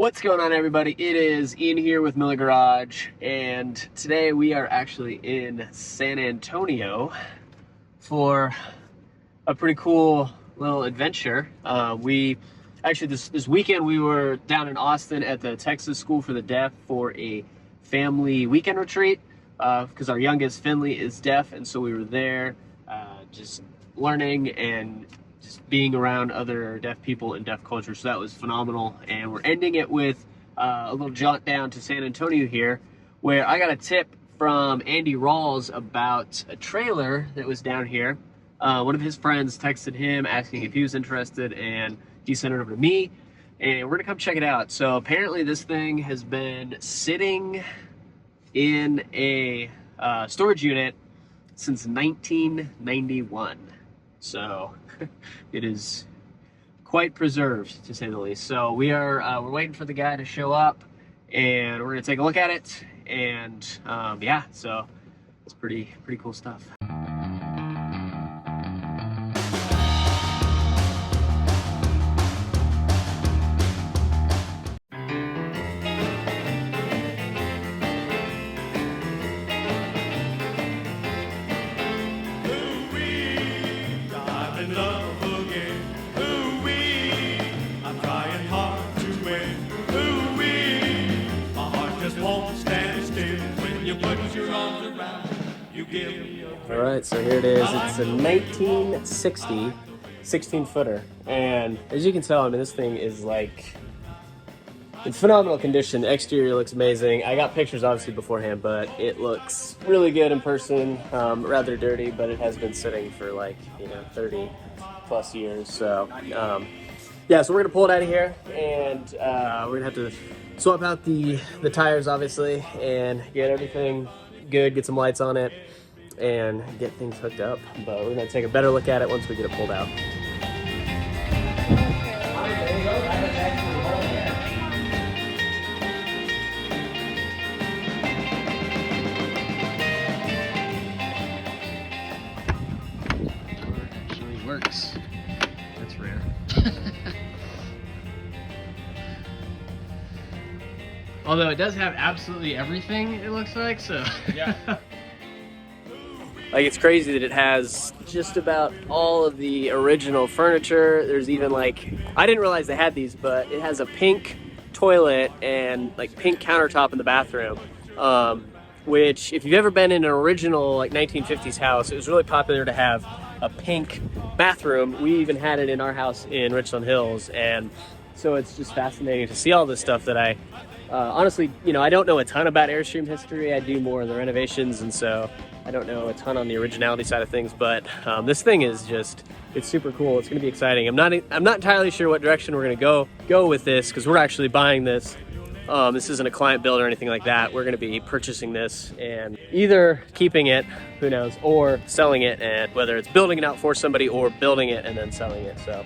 What's going on, everybody? It is Ian here with Miller Garage, and today we are actually in San Antonio for a pretty cool little adventure. We actually this weekend we were down in Austin at the Texas School for the Deaf for a family weekend retreat because our youngest Finley is deaf, and so we were there just learning and just being around other deaf people and deaf culture. So that was phenomenal. And we're ending it with a little jaunt down to San Antonio here, where I got a tip from Andy Rawls about a trailer that was down here. One of his friends texted him asking if he was interested, and he sent it over to me, and we're gonna come check it out. So apparently this thing has been sitting in a storage unit since 1991. So it is quite preserved, to say the least. So we're waiting for the guy to show up, and we're gonna take a look at it. And yeah, so it's pretty cool stuff. All right, so here it is. It's a 1960 16-footer, and as you can tell, I mean, this thing is like in phenomenal condition. The exterior looks amazing. I got pictures obviously beforehand, but it looks really good in person. Rather dirty, but it has been sitting for like 30 plus years. So yeah, so we're gonna pull it out of here, and we're gonna have to swap out the tires obviously and get everything good, get some lights on it, and get things hooked up. But we're gonna take a better look at it once we get it pulled out. Actually works. That's rare. Although it does have absolutely everything, it looks like, so. Yeah. Like, it's crazy that it has just about all of the original furniture. There's even like, I didn't realize they had these, but it has a pink toilet and like pink countertop in the bathroom. Which, if you've ever been in an original like 1950s house, it was really popular to have a pink bathroom. We even had it in our house in Richland Hills, and so it's just fascinating to see all this stuff that I honestly, I don't know a ton about Airstream history. I do more of the renovations, and so I don't know a ton on the originality side of things, but this thing is just, it's super cool. It's gonna be exciting. I'm not entirely sure what direction we're gonna go with this, because we're actually buying this. This isn't a client build or anything like that. We're gonna be purchasing this and either keeping it, who knows, or selling it, and whether it's building it out for somebody or building it and then selling it. So,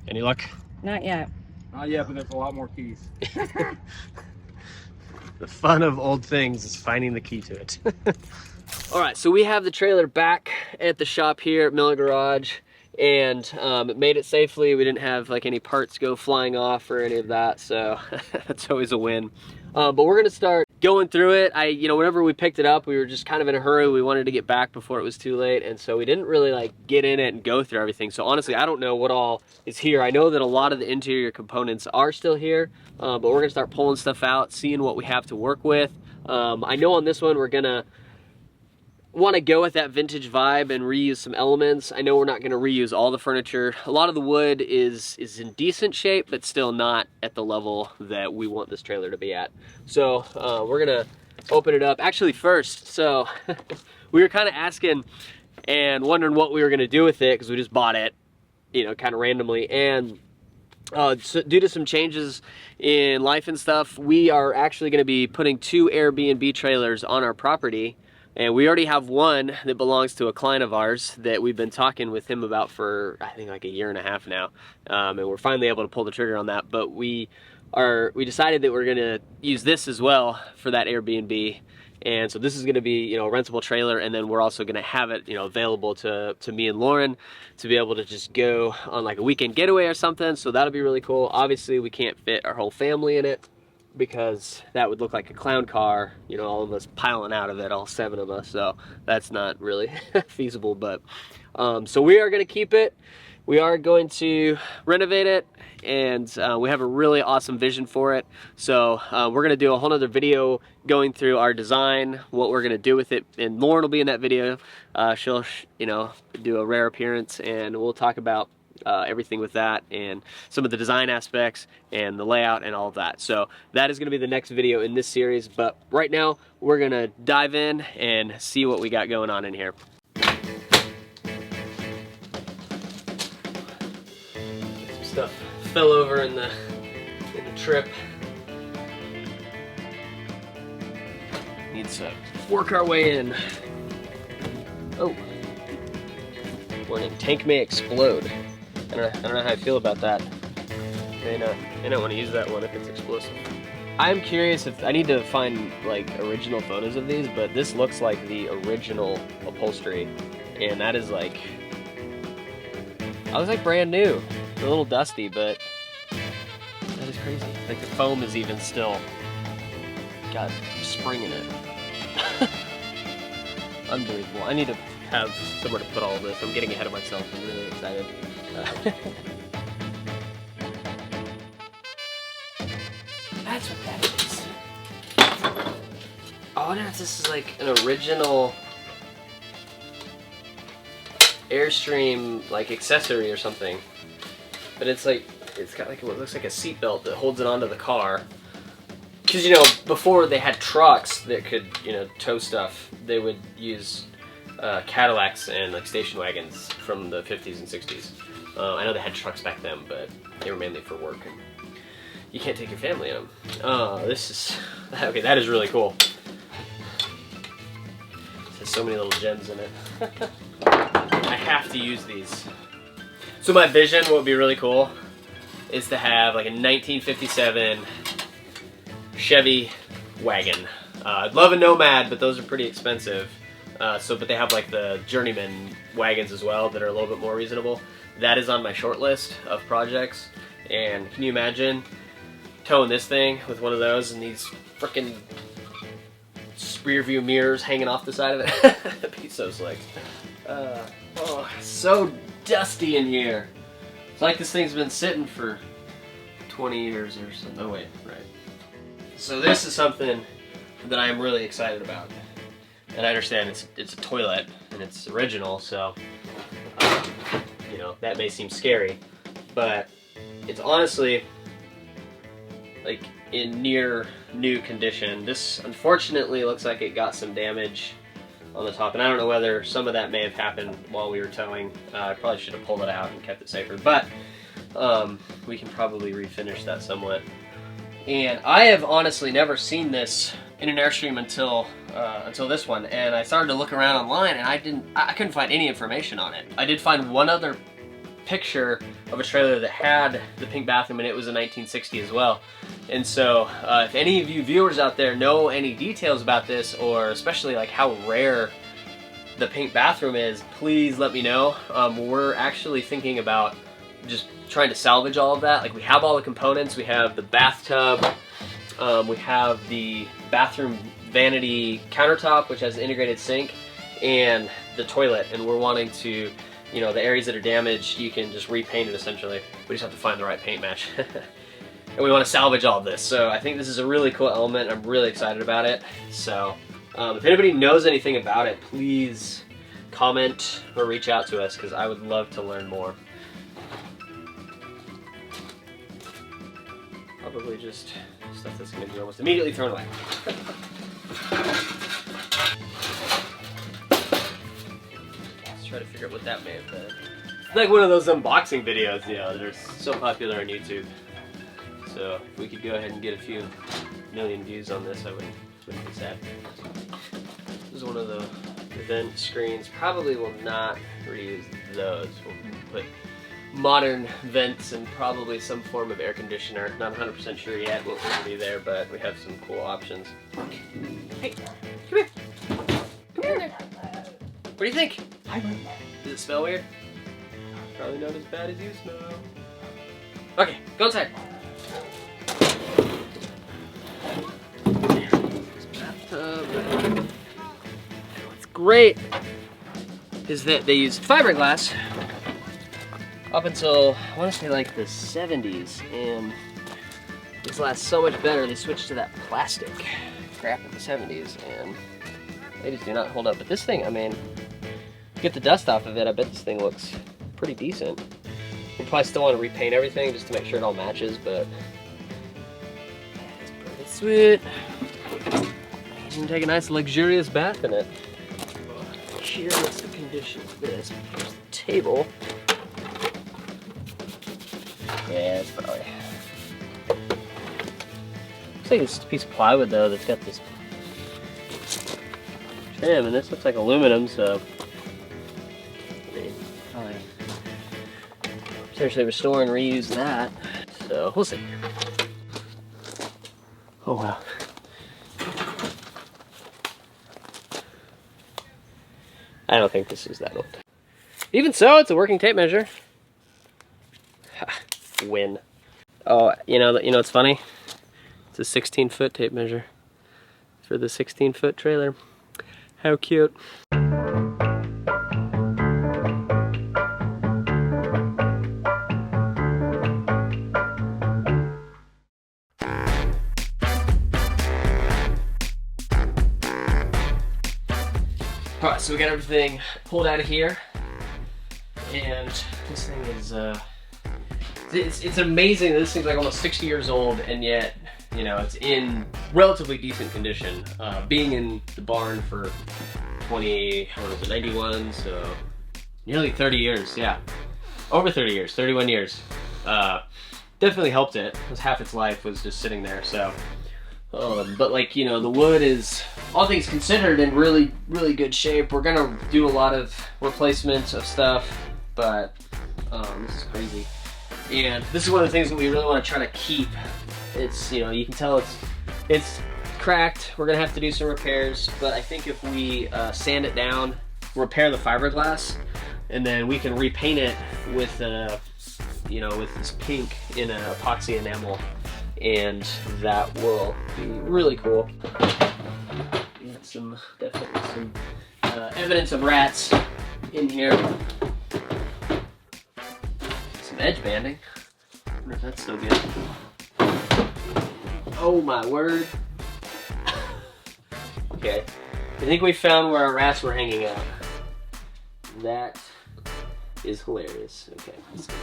any luck? Not yet. Not yet, but there's a lot more keys. The fun of old things is finding the key to it. All right, so we have the trailer back at the shop here at Miller Garage, and it made it safely. We didn't have like any parts go flying off or any of that, so that's always a win. But we're gonna start going through it. Whenever we picked it up, we were just kind of in a hurry. We wanted to get back before it was too late, and so we didn't really like get in it and go through everything. So honestly, I don't know what all is here. I know that a lot of the interior components are still here, but we're gonna start pulling stuff out, seeing what we have to work with. I know on this one we're gonna want to go with that vintage vibe and reuse some elements. I know we're not going to reuse all the furniture. A lot of the wood is in decent shape, but still not at the level that we want this trailer to be at. So we're going to open it up. Actually, first, so we were kind of asking and wondering what we were going to do with it, because we just bought it, kind of randomly. And so due to some changes in life and stuff, we are actually going to be putting 2 Airbnb trailers on our property. And we already have one that belongs to a client of ours that we've been talking with him about for, I think, like a year and a half now. And we're finally able to pull the trigger on that. But we decided that we're gonna use this as well for that Airbnb. And so this is going to be, a rentable trailer, and then we're also going to have it, available to me and Lauren to be able to just go on like a weekend getaway or something. So that'll be really cool. Obviously, we can't fit our whole family in it because that would look like a clown car, all of us piling out of it, all 7 of us. So that's not really feasible. But so we are going to keep it. We are going to renovate it, and we have a really awesome vision for it. So we're going to do a whole nother video going through our design, what we're going to do with it, and Lauren will be in that video. She'll, do a rare appearance, and we'll talk about everything with that and some of the design aspects and the layout and all of that. So that is going to be the next video in this series, but right now we're going to dive in and see what we got going on in here. Stuff fell over in the trip. Needs to work our way in. Oh, warning! Tank may explode. I don't know how I feel about that. May not want to use that one if it's explosive. I'm curious if I need to find like original photos of these, but this looks like the original upholstery, and that is like, I was like brand new. A little dusty, but that is crazy. Like the foam is even still got spring in it. Unbelievable. I need to have somewhere to put all of this. I'm getting ahead of myself. I'm really excited. That's what that is. I wonder if this is like an original Airstream like accessory or something. But it's like, it's got like what looks like a seat belt that holds it onto the car. Because, before they had trucks that could, tow stuff, they would use Cadillacs and like station wagons from the 50s and 60s. I know they had trucks back then, but they were mainly for work. And you can't take your family in them. This is, okay, that is really cool. There's so many little gems in it. I have to use these. So my vision, what would be really cool, is to have like a 1957 Chevy wagon. I'd love a Nomad, but those are pretty expensive. But they have like the Journeyman wagons as well that are a little bit more reasonable. That is on my short list of projects. And can you imagine towing this thing with one of those and these frickin' rear view mirrors hanging off the side of it? That'd be so slick. Oh, so dusty in here. It's like this thing's been sitting for 20 years or something. Oh wait, right. So this is something that I am really excited about. And I understand it's a toilet and it's original, so that may seem scary, but it's honestly like in near new condition. This unfortunately looks like it got some damage on the top, and I don't know whether some of that may have happened while we were towing. I probably should have pulled it out and kept it safer, but we can probably refinish that somewhat. And I have honestly never seen this in an Airstream until this one, and I started to look around online, and I couldn't find any information on it. I did find one other picture of a trailer that had the pink bathroom, and it was a 1960 as well. And so if any of you viewers out there know any details about this, or especially like how rare the pink bathroom is, please let me know. We're actually thinking about just trying to salvage all of that. Like, we have all the components. We have the bathtub, we have the bathroom vanity countertop, which has an integrated sink, and the toilet, and we're wanting to, the areas that are damaged, you can just repaint it essentially. We just have to find the right paint match. And we want to salvage all of this. So I think this is a really cool element. I'm really excited about it. So if anybody knows anything about it, please comment or reach out to us, because I would love to learn more. Probably just stuff that's going to be almost immediately thrown away. Let's try to figure out what that may have been. It's like one of those unboxing videos, that are so popular on YouTube. So if we could go ahead and get a few million views on this, I wouldn't be sad. This is one of the event screens. Probably will not reuse those. We'll put modern vents and probably some form of air conditioner. Not 100% sure yet what will be there, but we have some cool options. Hey, come here. Come here. What do you think? Does it smell weird? Probably not as bad as you smell. Okay, go inside. What's great is that they use fiberglass up until, I want to say like the 70s, and this lasts so much better. They switched to that plastic crap in the 70s, and they just do not hold up. But this thing, I mean, get the dust off of it, I bet this thing looks pretty decent. We'll probably still want to repaint everything just to make sure it all matches, but it's pretty sweet. You can take a nice luxurious bath in it. Here, what's the condition of this? Here's the table. Yeah, it's probably. Looks like it's just a piece of plywood though that's got this trim, and this looks like aluminum, so probably potentially restore and reuse that. So we'll see. Oh wow. I don't think this is that old. Even so, it's a working tape measure. Win. Oh, you know what's funny? It's a 16-foot tape measure for the 16-foot trailer. How cute. Alright, so we got everything pulled out of here, and this thing is, it's amazing that this thing's like almost 60 years old, and yet, you know, it's in relatively decent condition. Being in the barn for 91, so nearly 30 years, yeah. Over 30 years, 31 years. Definitely helped it, because half its life was just sitting there, so. But like, you know, the wood is, all things considered, in really, really good shape. We're gonna do a lot of replacements of stuff, but this is crazy. And this is one of the things that we really want to try to keep. It's, you know, you can tell it's cracked. We're gonna have to do some repairs, but I think if we sand it down, repair the fiberglass, and then we can repaint it with, you know, with this pink in an epoxy enamel, and that will be really cool. Definitely some evidence of rats in here. Some edge banding. I wonder if that's still good. Oh my word. Okay, I think we found where our rats were hanging out. That is hilarious. Okay, let's do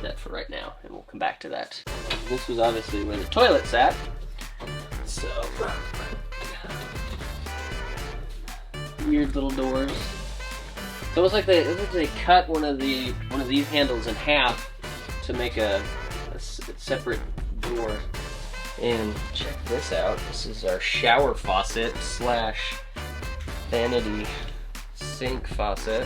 that for right now, and we'll come back to that. This was obviously where the toilet sat, so weird little doors. It's almost like they cut one of these handles in half to make a separate door. And check this out. This is our shower faucet slash vanity sink faucet.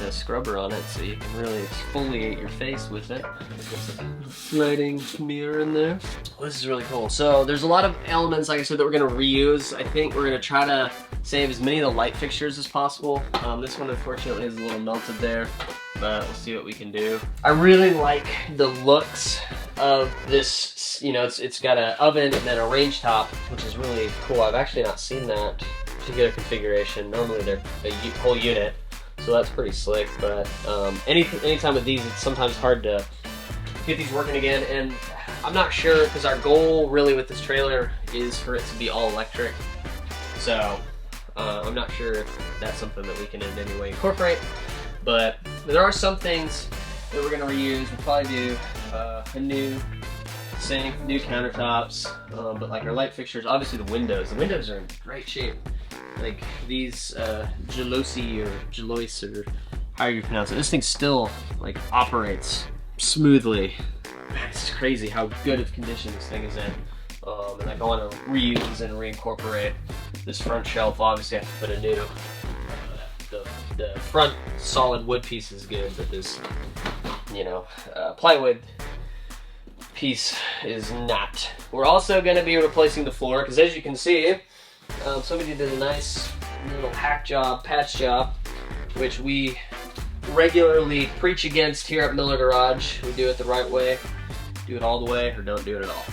A scrubber on it so you can really exfoliate your face with it. There's a sliding mirror in there. Well, this is really cool. So there's a lot of elements, like I said, that we're going to reuse. I think we're going to try to save as many of the light fixtures as possible. This one unfortunately is a little melted there, but we'll see what we can do. I really like the looks of this. You know, it's got an oven and then a range top, which is really cool. I've actually not seen that particular configuration. Normally they're a whole unit. So that's pretty slick, but anytime with these, it's sometimes hard to get these working again, and I'm not sure, because our goal really with this trailer is for it to be all electric, so I'm not sure if that's something that we can in any way incorporate, but there are some things that we're going to reuse. We'll probably do a new sink, new countertops, but like our light fixtures, obviously the windows are in great shape. Like these Gelosi or Gelois or however you pronounce it. This thing still like operates smoothly. Man, it's just crazy how good of condition this thing is in. And like I want to reuse and reincorporate this front shelf. Obviously I have to put a new, the the front solid wood piece is good, but this, you know, plywood piece is not. We're also going to be replacing the floor because, as you can see, somebody did a nice little hack job, patch job, which we regularly preach against here at Miller Garage. We do it the right way, do it all the way, or don't do it at all.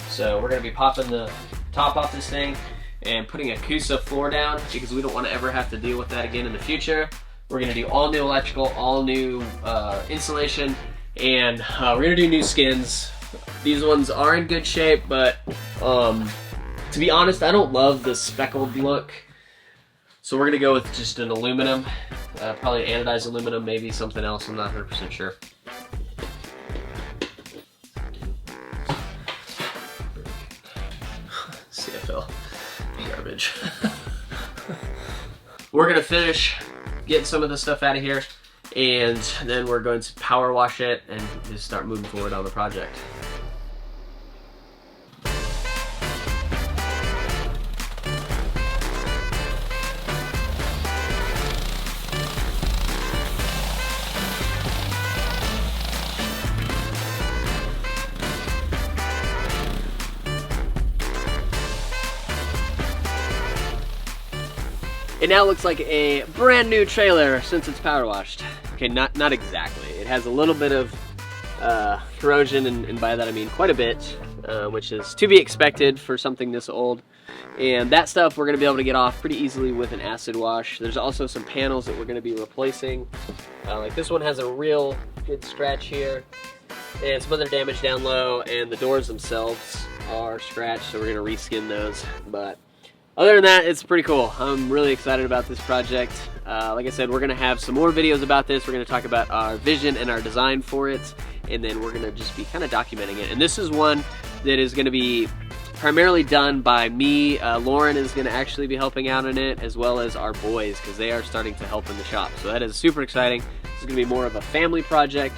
So we're going to be popping the top off this thing and putting a Cusa floor down because we don't want to ever have to deal with that again in the future. We're going to do all new electrical, all new insulation, and we're going to do new skins. These ones are in good shape, but to be honest, I don't love the speckled look. So we're going to go with just an aluminum, probably anodized aluminum, maybe something else, I'm not 100% sure. CFL, garbage. We're going to finish getting some of this stuff out of here, and then we're going to power wash it and just start moving forward on the project. It now looks like a brand new trailer since it's power washed. Okay, not exactly. It has a little bit of corrosion, and by that I mean quite a bit, which is to be expected for something this old. And that stuff we're going to be able to get off pretty easily with an acid wash. There's also some panels that we're going to be replacing. Like this one has a real good scratch here, and some other damage down low, and the doors themselves are scratched, so we're going to reskin those. But other than that, it's pretty cool. I'm really excited about this project. Like I said, we're gonna have some more videos about this. We're gonna talk about our vision and our design for it, and then we're gonna just be kind of documenting it. And this is one that is gonna be primarily done by me. Lauren is gonna actually be helping out in it, as well as our boys, because they are starting to help in the shop. So that is super exciting. This is gonna be more of a family project,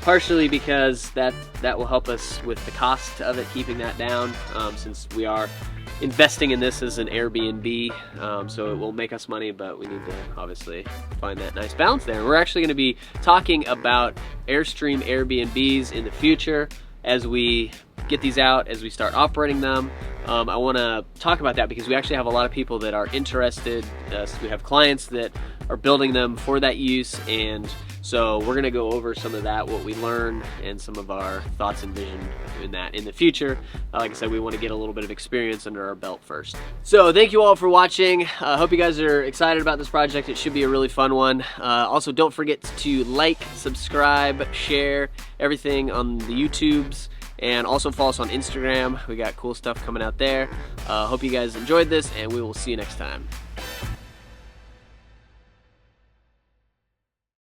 partially because that will help us with the cost of it, keeping that down, since we are investing in this as an Airbnb, so it will make us money, but we need to obviously find that nice balance there. We're actually going to be talking about Airstream Airbnbs in the future as we get these out, as we start operating them. I want to talk about that because we actually have a lot of people that are interested. So we have clients that are building them for that use, and so we're going to go over some of that, what we learned, and some of our thoughts and vision in that in the future. Like I said, we want to get a little bit of experience under our belt first. So thank you all for watching. I hope you guys are excited about this project. It should be a really fun one. Also, don't forget to like, subscribe, share everything on the YouTubes, and also follow us on Instagram. We got cool stuff coming out there. Hope you guys enjoyed this, and we will see you next time.